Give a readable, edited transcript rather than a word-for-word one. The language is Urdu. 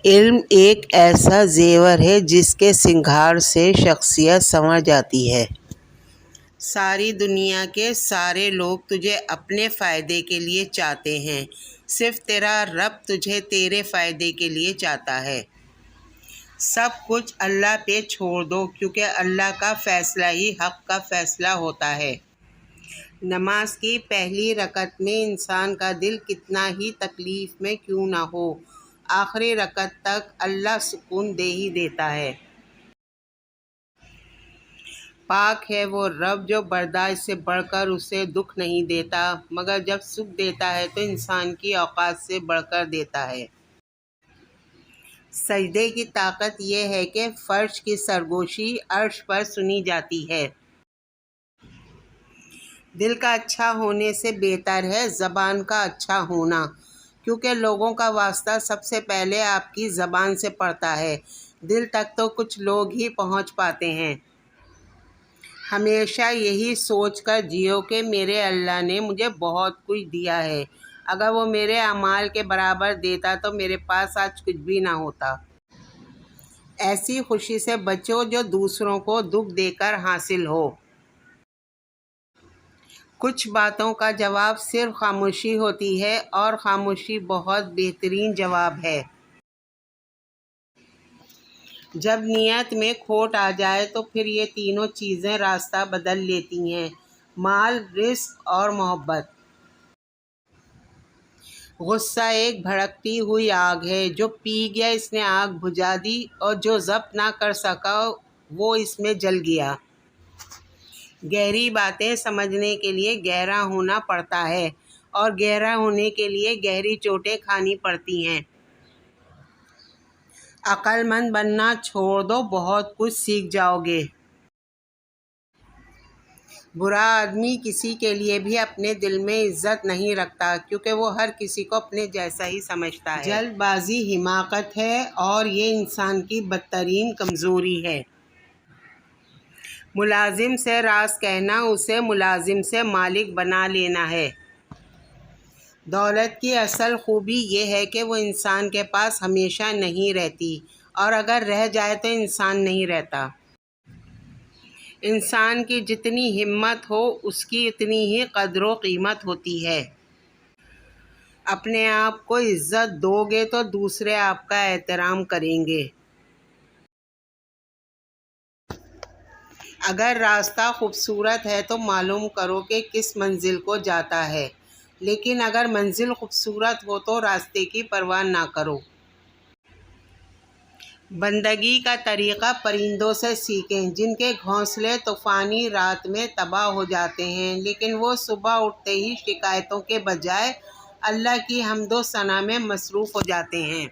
علم ایک ایسا زیور ہے جس کے سنگھار سے شخصیت سنور جاتی ہے۔ ساری دنیا کے سارے لوگ تجھے اپنے فائدے کے لیے چاہتے ہیں، صرف تیرا رب تجھے تیرے فائدے کے لیے چاہتا ہے۔ سب کچھ اللہ پہ چھوڑ دو، کیونکہ اللہ کا فیصلہ ہی حق کا فیصلہ ہوتا ہے۔ نماز کی پہلی رکعت میں انسان کا دل کتنا ہی تکلیف میں کیوں نہ ہو، آخری رکعت تک اللہ سکون دے ہی دیتا ہے۔ پاک ہے وہ رب جو برداشت سے بڑھ کر اسے دکھ نہیں دیتا، مگر جب سکھ دیتا ہے تو انسان کی اوقات سے بڑھ کر دیتا ہے۔ سجدے کی طاقت یہ ہے کہ فرش کی سرگوشی عرش پر سنی جاتی ہے۔ دل کا اچھا ہونے سے بہتر ہے زبان کا اچھا ہونا، کیونکہ لوگوں کا واسطہ سب سے پہلے آپ کی زبان سے پڑتا ہے، دل تک تو کچھ لوگ ہی پہنچ پاتے ہیں۔ ہمیشہ یہی سوچ کر جیو کہ میرے اللہ نے مجھے بہت کچھ دیا ہے، اگر وہ میرے اعمال کے برابر دیتا تو میرے پاس آج کچھ بھی نہ ہوتا۔ ایسی خوشی سے بچو جو دوسروں کو دکھ دے کر حاصل ہو۔ کچھ باتوں کا جواب صرف خاموشی ہوتی ہے، اور خاموشی بہت بہترین جواب ہے۔ جب نیت میں کھوٹ آ جائے تو پھر یہ تینوں چیزیں راستہ بدل لیتی ہیں، مال، رزق اور محبت۔ غصہ ایک بھڑکتی ہوئی آگ ہے، جو پی گیا اس نے آگ بجھا دی، اور جو ضبط نہ کر سکا وہ اس میں جل گیا۔ گہری باتیں سمجھنے کے لیے گہرا ہونا پڑتا ہے، اور گہرا ہونے کے لیے گہری چوٹیں کھانی پڑتی ہیں۔ عقل مند بننا چھوڑ دو، بہت کچھ سیکھ جاؤ گے۔ برا آدمی کسی کے لیے بھی اپنے دل میں عزت نہیں رکھتا، کیونکہ وہ ہر کسی کو اپنے جیسا ہی سمجھتا ہے۔ جلد بازی حماقت ہے، اور یہ انسان کی بدترین کمزوری ہے۔ ملازم سے راز کہنا اسے ملازم سے مالک بنا لینا ہے۔ دولت کی اصل خوبی یہ ہے کہ وہ انسان کے پاس ہمیشہ نہیں رہتی، اور اگر رہ جائے تو انسان نہیں رہتا۔ انسان کی جتنی ہمت ہو اس کی اتنی ہی قدر و قیمت ہوتی ہے۔ اپنے آپ کو عزت دو گے تو دوسرے آپ کا احترام کریں گے۔ اگر راستہ خوبصورت ہے تو معلوم کرو کہ کس منزل کو جاتا ہے، لیکن اگر منزل خوبصورت ہو تو راستے کی پرواہ نہ کرو۔ بندگی کا طریقہ پرندوں سے سیکھیں، جن کے گھونسلے طوفانی رات میں تباہ ہو جاتے ہیں، لیکن وہ صبح اٹھتے ہی شکایتوں کے بجائے اللہ کی حمد و ثنا میں مصروف ہو جاتے ہیں۔